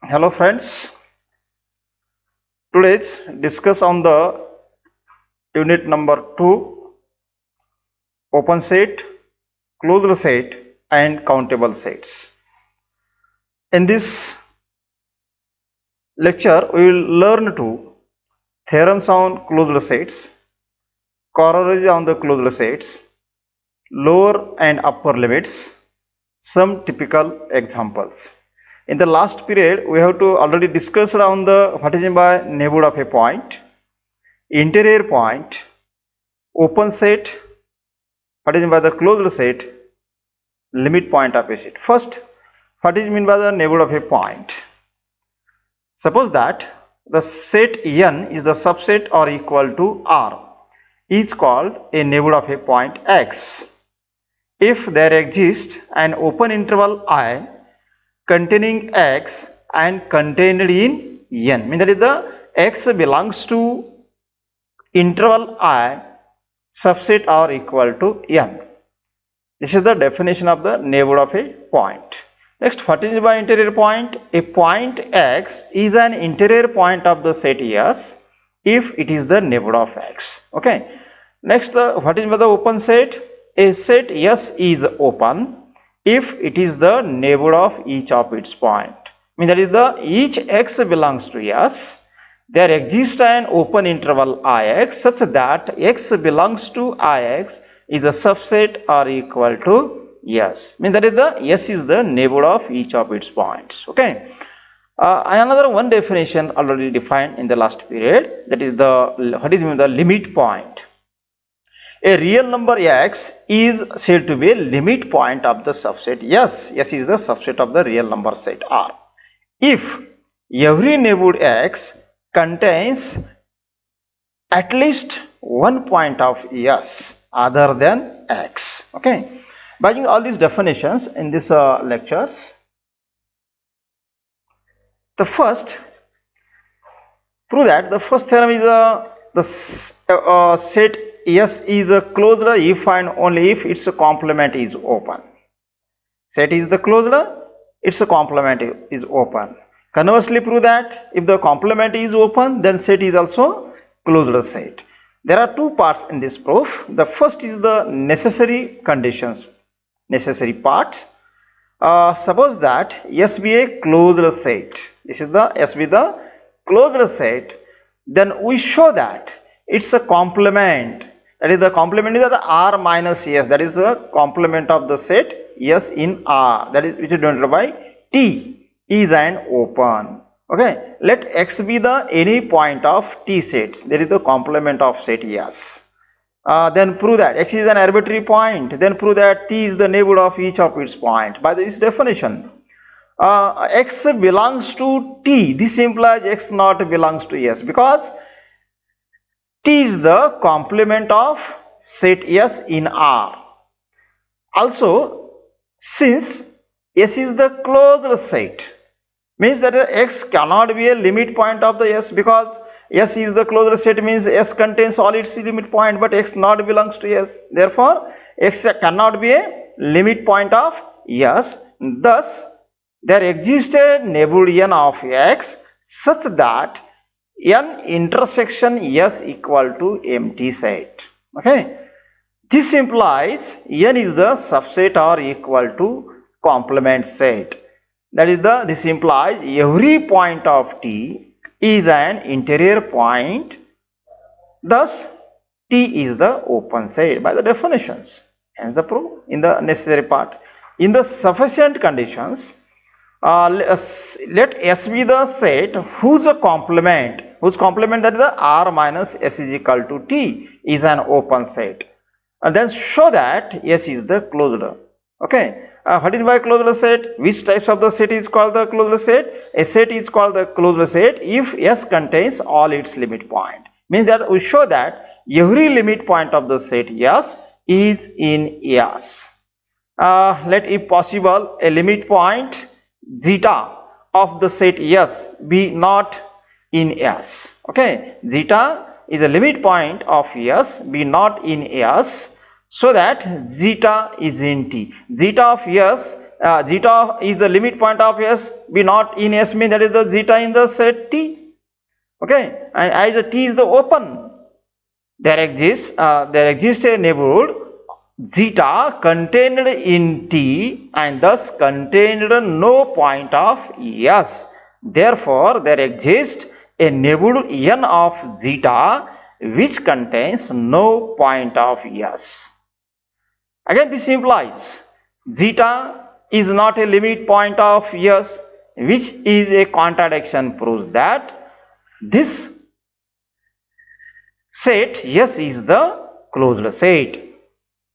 Hello friends, today's discuss on the unit number 2, open set, closed set and countable sets. In this lecture we will learn to theorems on closed sets, corollaries on the closed sets, lower and upper limits, some typical examples. In the last period we have to already discussed on the what is meant by neighborhood of a point, interior point, open set, what is meant by the closed set, limit point of a set. First, what is meant by the neighborhood of a point? Suppose that the set n is the subset or equal to R is called a neighborhood of a point X. If there exists an open interval I containing X and contained in n, means that is the X belongs to interval I subset or equal to n. This is the definition of the neighborhood of a point. Next, what is by interior point? A point X is an interior point of the set S if it is the neighborhood of X. Okay. Next, what is by the open set? A set S is open if it is the neighborhood of each of its point. I mean that is the each X belongs to S. There exists an open interval Ix such that X belongs to Ix is a subset or equal to S. Means that is the S is the neighborhood of each of its points. Okay. Another one definition already defined in the last period, that is the what is the limit point. A real number X is said to be a limit point of the subset S. S is the subset of the real number set R. If every neighborhood X contains at least one point of S other than X. Okay. By using all these definitions in this lectures, the first prove that the first theorem is the set S is closed if and only if its complement is open. Set is the closed, its complement is open. Conversely, prove that if the complement is open, then set is also closed set. There are two parts in this proof. The first is the necessary conditions, necessary part. Suppose that S be a closed set. This is the S be the closed set. Then we show that it's a complement. That is the complement is the R minus S. That is the complement of the set S in R. That is which is denoted by T is an open. Okay. Let X be the any point of T set. That is the complement of set S. Then prove that X is an arbitrary point. Then prove that T is the neighborhood of each of its point. By this definition, X belongs to T. This implies X not belongs to S because T is the complement of set S in R. Also, since S is the closed set, means that X cannot be a limit point of the S because S is the closed set means S contains all its limit point, but X not belongs to S. Therefore, X cannot be a limit point of S. Thus, there exists a neighborhood n of X such that n intersection S equal to empty set. Okay. This implies n is the subset or equal to complement set. That is the this implies every point of T is an interior point. Thus, T is the open set by the definitions. Hence the proof in the necessary part. In the sufficient conditions, let S be the set whose complement that is the R minus S is equal to T is an open set. And then show that S is the closed. Okay. What is by closed set? Which types of the set is called the closed set? A set is called the closed set if S contains all its limit point. Means that we show that every limit point of the set S is in S. Let if possible a limit point zeta of the set S be not in S. Okay. Zeta is a limit point of S be not in S, so that zeta is in T. Zeta of S zeta is the limit point of S be not in S means that is the zeta in the set T. Okay, and as the T is the open, there exists a neighborhood zeta contained in T and thus contained no point of S. Therefore, there exists a neighborhood N of zeta which contains no point of S. Again, this implies zeta is not a limit point of S, which is a contradiction, proves that this set S is the closed set.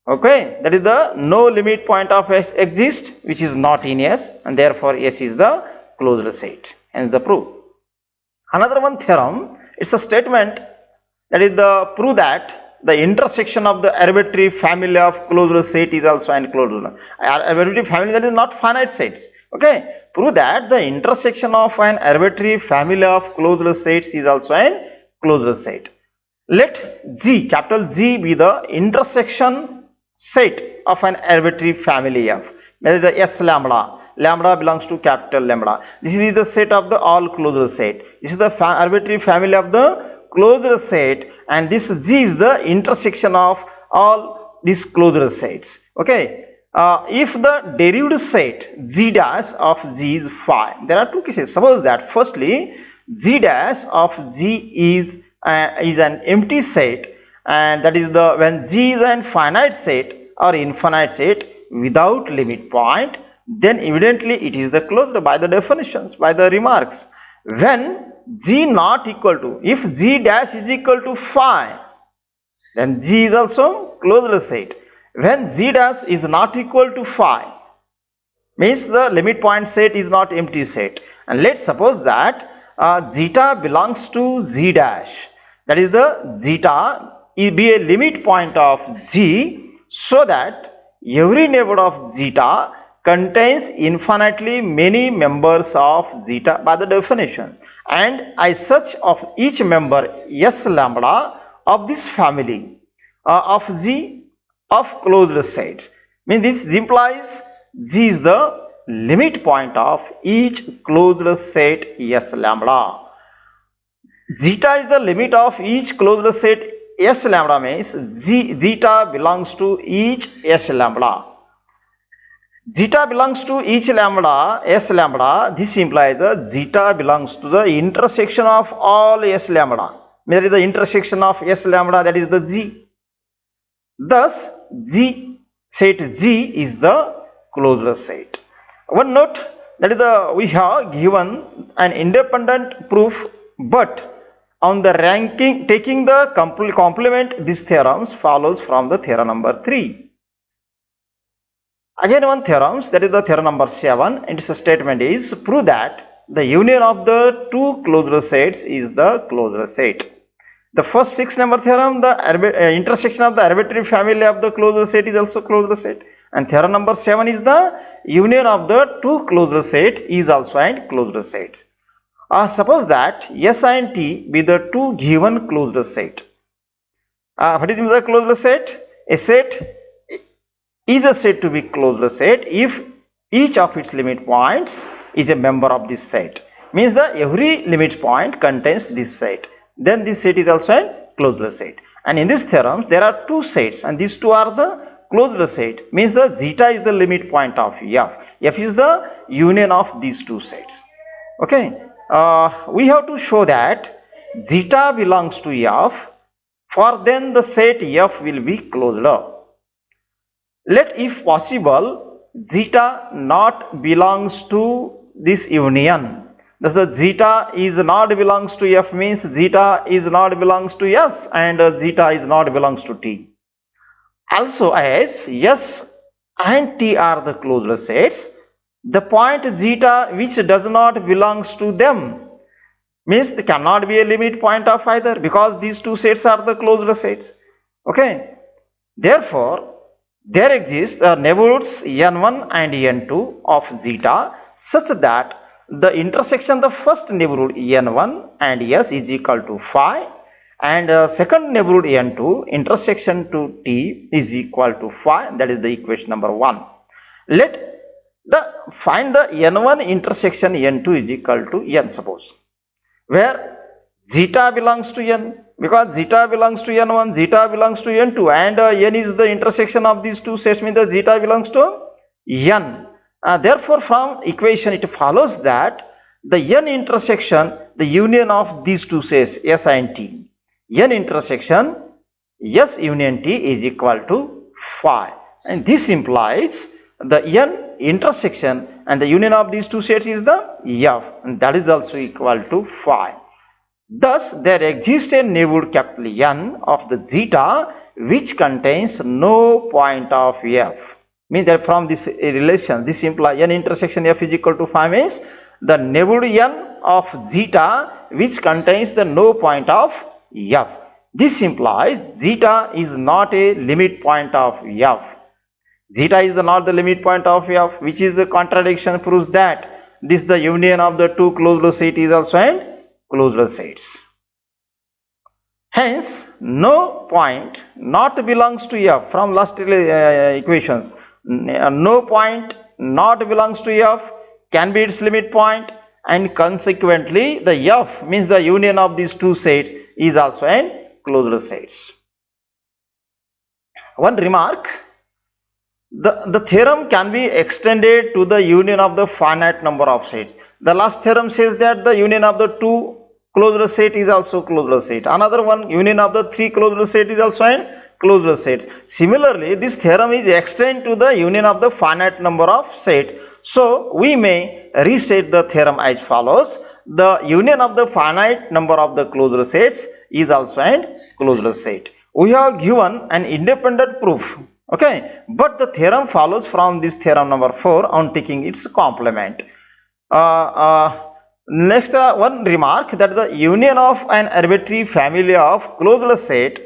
Okay, that is the no limit point of S exists which is not in S, and therefore S is the closed set. Hence the proof. Another one theorem, it's a statement that is the proof that the intersection of the arbitrary family of closed set is also an closed. Arbitrary family, that is not finite sets. Okay, prove that the intersection of an arbitrary family of closed sets is also an closed set. Let G, capital G, be the intersection set of an arbitrary family of, that is the S lambda. Lambda belongs to capital lambda. This is the set of the all closed set. This is the arbitrary family of the closed set, and this G is the intersection of all these closed sets. Okay. If the derived set G dash of G is phi, there are two cases. Suppose that firstly G dash of G is an empty set, and that is the when G is an finite set or infinite set without limit point, then evidently it is the closed by the definitions, by the remarks. When G not equal to, if G dash is equal to phi, then G is also closed set. When G dash is not equal to phi, means the limit point set is not empty set. And let's suppose that zeta belongs to G dash, that is the zeta be a limit point of G, so that every neighborhood of zeta contains infinitely many members of zeta by the definition, and as such of each member S lambda of this family of G of closed sets. Means this implies G is the limit point of each closed set S lambda. Zeta is the limit of each closed set S lambda, means zeta belongs to each S lambda. Zeta belongs to each lambda, S lambda. This implies that zeta belongs to the intersection of all S lambda. There is the intersection of S lambda, that is the G. Thus, set G is the closed set. One note, that is we have given an independent proof, but on the ranking, taking the complement, these theorems follows from the theorem number 3. Again one theorem, that is the theorem number 7, and its statement is prove that the union of the two closed sets is the closed set. The first 6 number theorem, the intersection of the arbitrary family of the closed set is also closed set, and theorem number 7 is the union of the two closed set is also a closed set. Suppose that S and T be the two given closed set. What is the closed set? A set is a set to be closed set if each of its limit points is a member of this set. Means that every limit point contains this set. Then this set is also a closed set. And in this theorem, there are two sets, and these two are the closed set. Means the zeta is the limit point of F. F is the union of these two sets. Okay. We have to show that zeta belongs to F, for then the set F will be closed. Let, if possible, zeta not belongs to this union. Thus the zeta is not belongs to F means zeta is not belongs to S, and zeta is not belongs to T. Also, as S and T are the closed sets, the point zeta which does not belongs to them means there cannot be a limit point of either, because these two sets are the closed sets. Okay. Therefore, there exists neighborhoods N1 and N2 of zeta such that the intersection, the first neighborhood N1 and S is equal to phi, and second neighborhood N2 intersection to T is equal to phi. That is the equation number 1. Let The find the n1 intersection n2 is equal to n, suppose, where zeta belongs to n, because zeta belongs to n1, zeta belongs to n2, and n is the intersection of these two sets, means the zeta belongs to n. Therefore, from equation it follows that the n intersection, the union of these two sets s and t, n intersection s union t is equal to phi, and this implies the n intersection and the union of these two sets is the f, and that is also equal to phi. Thus, there exists a neighborhood capital N of the zeta which contains no point of f. Means that from this relation, this implies n intersection f is equal to phi, means the neighborhood n of zeta which contains the no point of f. This implies zeta is not a limit point of f. Zeta is not the limit point of f, which is the contradiction, proves that this the union of the two closed sets is also an closed sets. Hence, no point not belongs to f from last equation. No point not belongs to f can be its limit point, and consequently the f means the union of these two sets is also an closed sets. One remark, the theorem can be extended to the union of the finite number of sets. The last theorem says that the union of the two closed set is also closed set. Another one, union of the three closed set is also an closed set. Similarly, this theorem is extended to the union of the finite number of sets. So, we may restate the theorem as follows. The union of the finite number of the closed sets is also an closed set. We have given an independent proof. Okay, but the theorem follows from this theorem number 4 on taking its complement. Next, one remark, that the union of an arbitrary family of closed set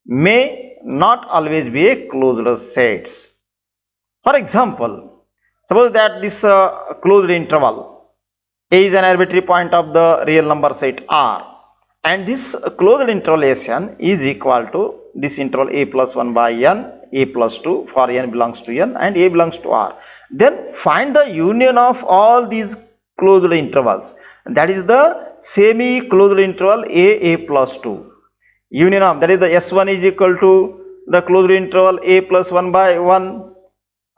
may not always be a closed set. For example, suppose that this closed interval A is an arbitrary point of the real number set R, and this closed interval Sn is equal to this interval a plus 1 by n, a plus 2 for n belongs to n and a belongs to R. Then find the union of all these closed intervals, that is the semi-closed interval a plus 2. Union of, that is the S1 is equal to the closed interval a plus 1 by 1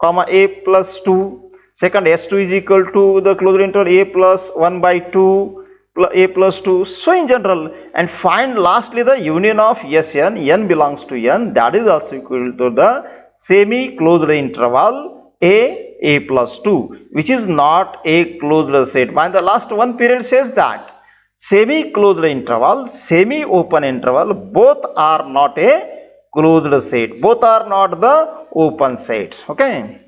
comma a plus 2. Second, S2 is equal to the closed interval a plus 1 by 2 a plus 2, so in general, and find lastly the union of Sn, n belongs to n, that is also equal to the semi-closed interval a plus 2, which is not a closed set. While the last one period says that semi-closed interval, semi-open interval, both are not a closed set, both are not the open sets. Okay.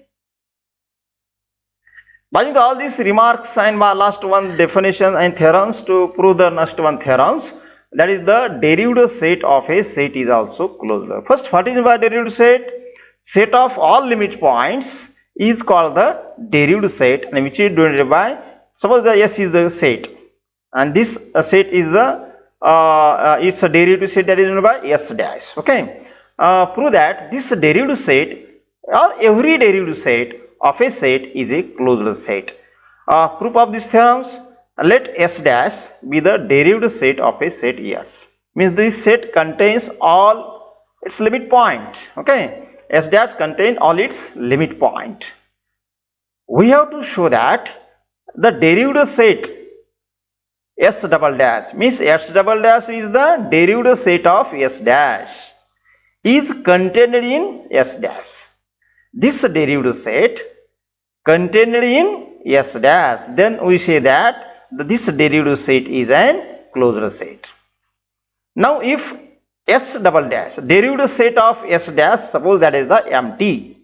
By all these remarks and my last one definition and theorems to prove the next one theorems, that is the derived set of a set is also closed. First, what is by derived set? Set of all limit points is called the derived set, and which is denoted by, suppose the S is the set, and this set is the it's a derived set that is denoted by S dash. Okay, prove that this derived set or every derived set of a set is a closed set. Proof of these theorems, let S dash be the derived set of a set S. Means this set contains all its limit point. Okay, S dash contains all its limit point. We have to show that the derived set S double dash, means S double dash is the derived set of S dash, is contained in S dash. This derived set contained in S dash, then we say that this derived set is an closed set. Now if S double dash, derived set of S dash, suppose that is the empty,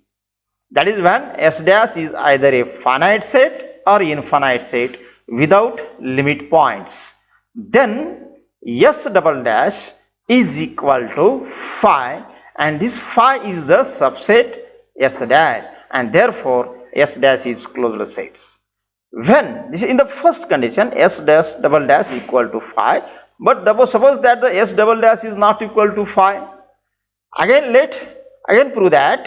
that is when S dash is either a finite set or infinite set without limit points, then S double dash is equal to phi, and this phi is the subset S dash, and therefore S dash is closed set. When this is in the first condition, S dash double dash equal to phi, but suppose that the S double dash is not equal to phi. Again prove that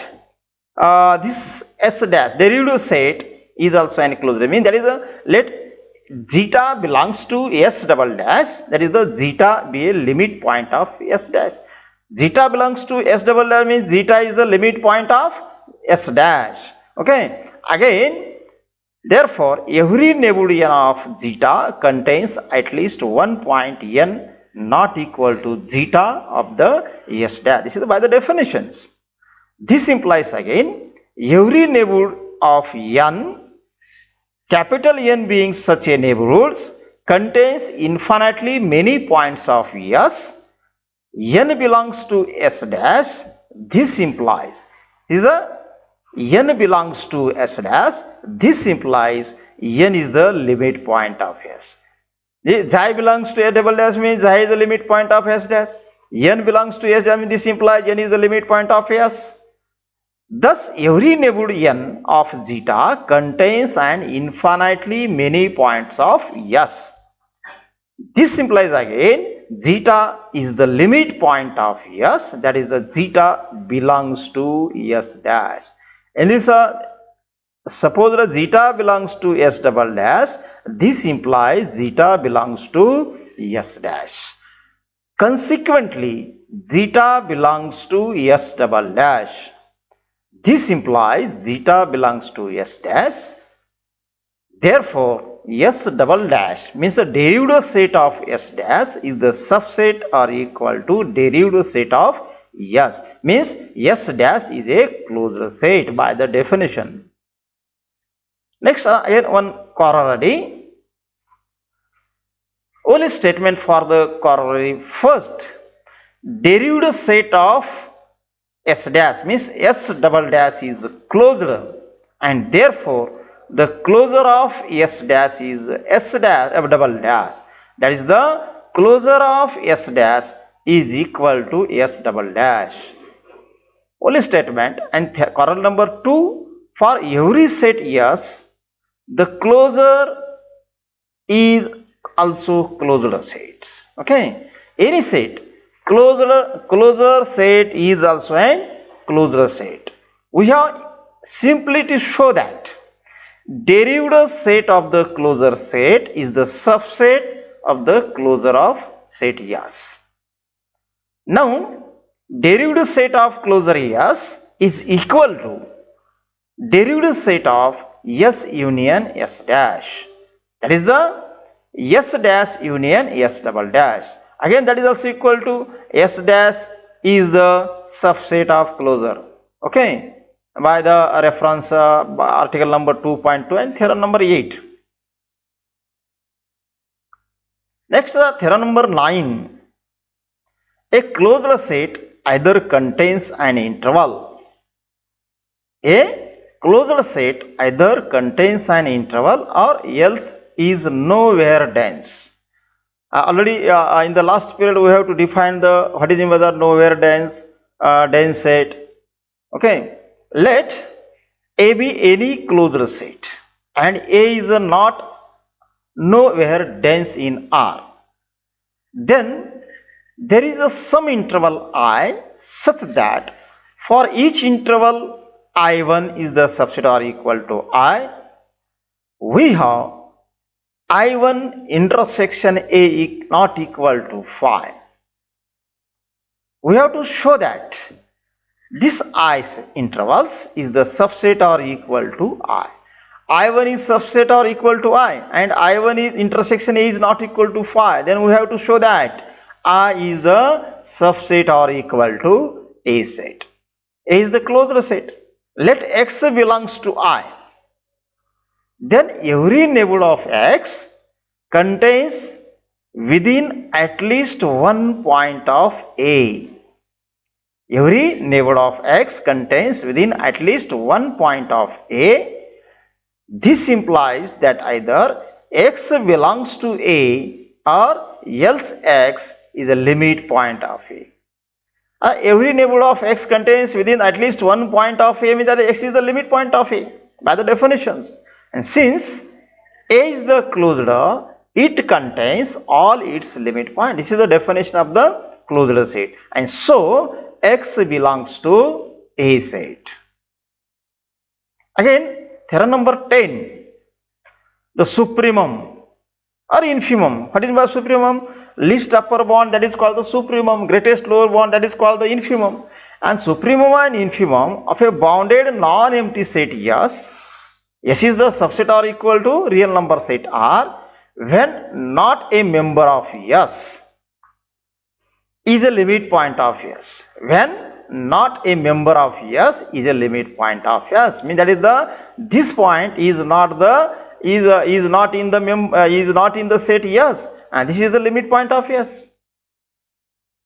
this S dash derived set is also an closed area. Means that is a, let zeta belongs to S double dash, that is the zeta be a limit point of S dash. Zeta belongs to S double dash means zeta is the limit point of S dash. Okay. Again, therefore, every neighborhood n of zeta contains at least one point n not equal to zeta of the S dash. This is by the definitions. This implies again every neighborhood of n, capital N being such a neighborhood, contains infinitely many points of S. N belongs to S dash. This implies N belongs to S dash. This implies N is the limit point of S. Xi belongs to S double dash means Xi is the limit point of S dash. N belongs to S dash means this implies N is the limit point of S. Thus, every neighborhood n of zeta contains an infinitely many points of S. This implies again zeta is the limit point of S, that is the zeta belongs to S dash. And this suppose the zeta belongs to S double dash, this implies zeta belongs to S dash. Consequently, zeta belongs to S double dash. This implies zeta belongs to S dash. Therefore, S double dash means the derived set of S dash is the subset or equal to derived set of S. Means S dash is a closed set by the definition. Next, again one corollary. Only statement for the corollary. First, derived set of S dash means S double dash is closed, and therefore the closure of S dash is S dash double dash. That is the closure of S dash is equal to S double dash. Only statement. And corollary number 2, for every set S, the closure is also closed set. Okay. Any set closure set is also a closure set. We have simply to show that derived set of the closure set is the subset of the closure of set S. Now, derived set of closure S is equal to derived set of S union S dash. That is the S dash union S double dash. Again, that is also equal to S dash is the subset of closure. Okay, by the reference article number 2.2 and theorem number 8. Next, theorem number 9. A closed set either contains an interval. A closed set either contains an interval or else is nowhere dense. Already in the last period we have to define the what is the nowhere dense set. Okay, let A be any closed set and A is not nowhere dense in R. Then there is some interval I such that for each interval I1 is the subset or equal to I. We have I1 intersection A not equal to phi. We have to show that this I intervals is the subset or equal to I. I1 is subset or equal to I, and I1 is intersection A is not equal to phi. Then we have to show that I is a subset or equal to A set. A is the closed set. Let X belongs to I. Then every neighborhood of X contains within at least one point of A. Every neighborhood of X contains within at least one point of A. This implies that either X belongs to A or else X is a limit point of A. Every neighborhood of X contains within at least one point of A means that X is the limit point of A by the definitions. And since A is the closed, it contains all its limit points. This is the definition of the closed set. And so X belongs to A set. Again, theorem number 10, the supremum or infimum. What is by supremum? Least upper bound, that is called the supremum. Greatest lower bound, that is called the infimum. And supremum and infimum of a bounded non-empty set S. S is the subset or equal to real number set R when not a member of S is a limit point of S. When not a member of S is a limit point of S. Means that is this point is not in the set S, and this is the limit point of S.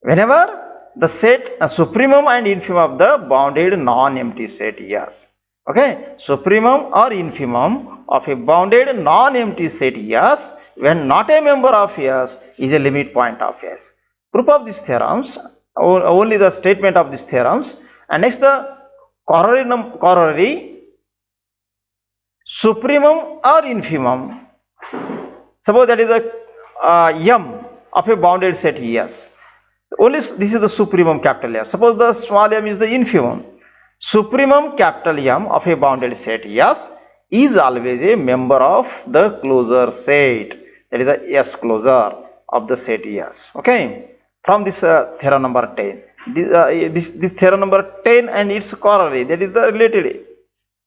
Whenever the set supremum and infimum of the bounded non-empty set S. Okay, supremum or infimum of a bounded non-empty set S when not a member of S is a limit point of S. Proof of these theorems, only the statement of these theorems, and next the corollary supremum or infimum. Suppose that is a m of a bounded set S. Only this is the supremum capital M. Suppose the small m is the infimum. Supremum capital M of a bounded set S is always a member of the closure set. That is the S closure of the set S. Okay. From this theorem number 10. This theorem number 10 and its corollary, that is related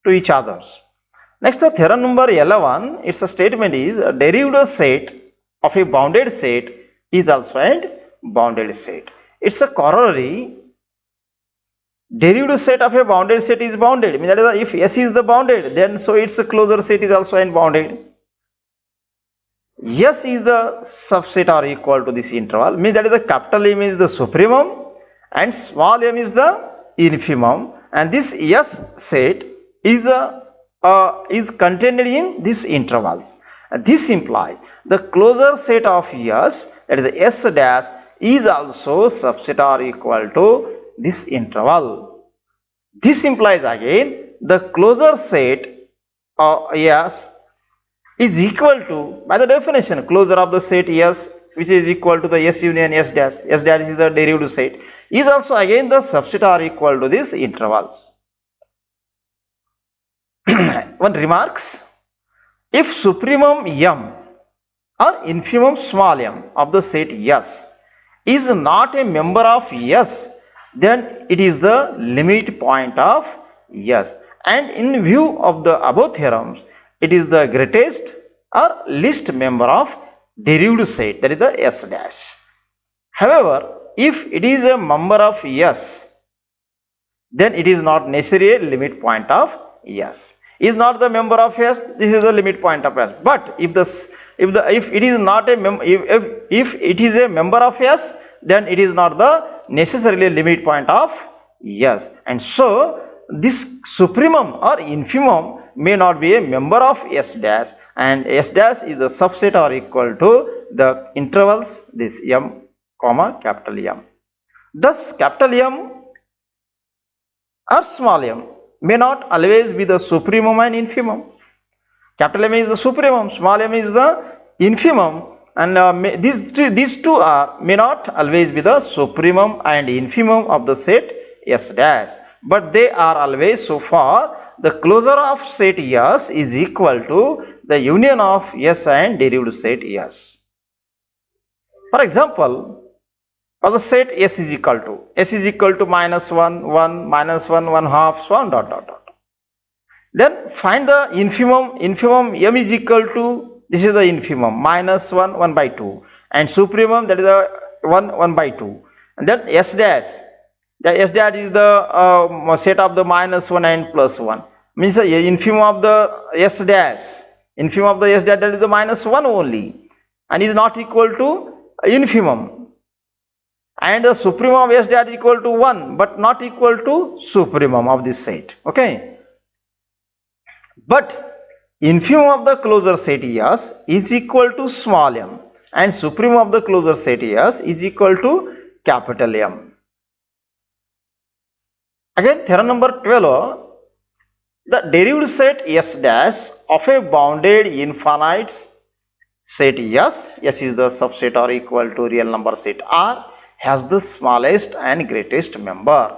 to each other. Next, the theorem number 11, its a statement is a derived set of a bounded set is also a bounded set. It's a corollary. Derived set of a bounded set is bounded. I mean, that is if S is the bounded, then so its closure set is also bounded. S is the subset or equal to this interval. Means that is the capital M is the supremum and small m is the infimum, and this S set is contained in these intervals. This implies the closure set of S, that is the S dash, is also subset or equal to this interval. This implies again the closure set of S is equal to, by the definition, closure of the set S, which is equal to the S union S dash. S dash is the derived set, is also again the subset or equal to these intervals. One remarks, if supremum m or infimum small m of the set S is not a member of S, then it is the limit point of S, and in view of the above theorems, it is the greatest or least member of derived set, that is the S dash. However, if it is a member of S, then it is not necessarily a limit point of S. Is not the member of S, this is the limit point of S. But if it is not a if it is a member of S, then it is not the necessarily limit point of S. And so this supremum or infimum may not be a member of S dash, and S dash is a subset or equal to the intervals this M comma capital M. Thus capital M or small m may not always be the supremum and infimum. Capital M is the supremum, small m is the infimum, and these two may not always be the supremum and infimum of the set S dash, but they are always so far the closure of set S is equal to the union of S and derived set S. For example, for the set S is equal to minus 1, 1, minus 1, 1 half, so on dot dot dot. Then find the infimum m is equal to, this is the infimum, minus 1, 1 by 2, and supremum, that is the 1, 1 by 2. And then S dash, the S dash is the set of the minus 1 and plus 1. Means the infimum of the S dash, that is the minus 1 only, and is not equal to infimum. And the supremum of S dash equal to 1, but not equal to supremum of this set. Okay. But infimum of the closure set S is equal to small m, and supremum of the closure set S is equal to capital M. Again, theorem number 12, the derived set S dash of a bounded infinite set S is the subset or equal to real number set R, has the smallest and greatest member.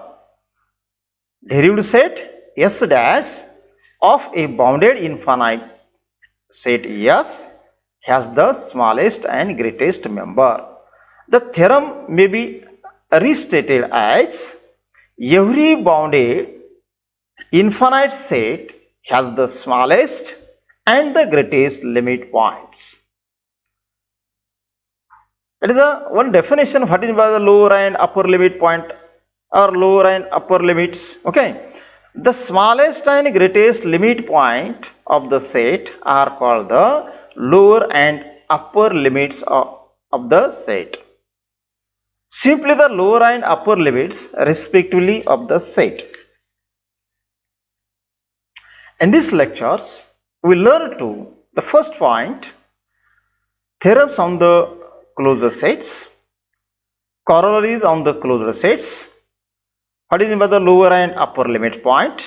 Derived set S dash of a bounded infinite set S has the smallest and greatest member. The theorem may be restated as every bounded infinite set has the smallest and the greatest limit points. That is the one definition what is by the lower and upper limit point or lower and upper limits. Okay. The smallest and greatest limit point of the set are called the lower and upper limits of the set. Simply the lower and upper limits respectively of the set. In this lecture, we learn to the first point, theorems on the closure sets, corollaries on the closure sets, what is meant by the lower and upper limit point,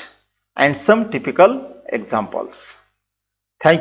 and some typical examples. Thank you.